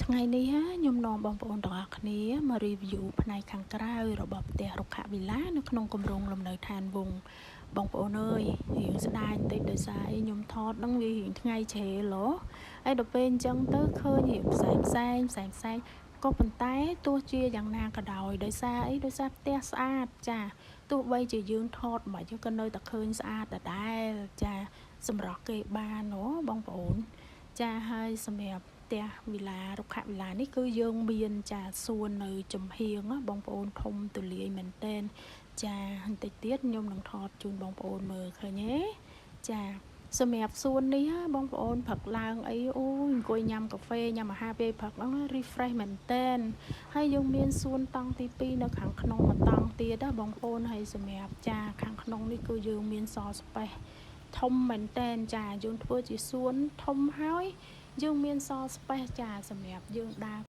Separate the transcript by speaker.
Speaker 1: ថ្ងៃនេះខ្ញុំនាំបងប្អូនទាំងអស់គ្នាមក review ផ្នែកខាងក្រៅរបស់ផ្ទះរុក្ខវិឡានៅក្នុងគម្រោងលំនៅឋានវង្សបងប្អូនអើយរៀងស្ដាយបន្តិចដោយសារអីខ្ញុំថតហ្នឹងវារៀងថ្ងៃជ្រេលហើយដល់ពេលអញ្ចឹងទៅឃើញរៀងផ្សេងក៏ប៉ុន្តែទោះជាយ៉ាងណាក៏ដោយដោយសារអីដោយសារផ្ទះស្អាតចាទោះបីជាយើងថតមិនក៏នៅតែឃើញស្អាតដដែលចាសម្រាប់គេបានបងប្អូនចាហើយសម្រាប់ផ្ទះវិឡារុក្ខវិឡានេះគឺយើងមានចាសួននៅចំហៀងបងប្អូនធំទូលាយមែនទែនចាបន្តិចទៀតខ្ញុំនឹងថតជូនបងប្អូនមើលឃើញទេចាសម្រាប់សួននេះបងប្អូនព្រឹកឡើងអីអូយអង្គុយញ៉ាំកាហ្វេញ៉ាំអាហារពេលព្រឹកហ្នឹង refresh មែនទែនហើយយើងមានសួនតង់ទី2នៅខាងក្នុងមួយតង់ទៀតបងប្អូនហើយសម្រាប់ចាខាងក្នុងនេះគឺយើងមានសល់ space ធំមែនតែនចាយើងធ្វើជាសួនធំហើយយើងមានសល់ space ចាសម្រាប់យើងដើរ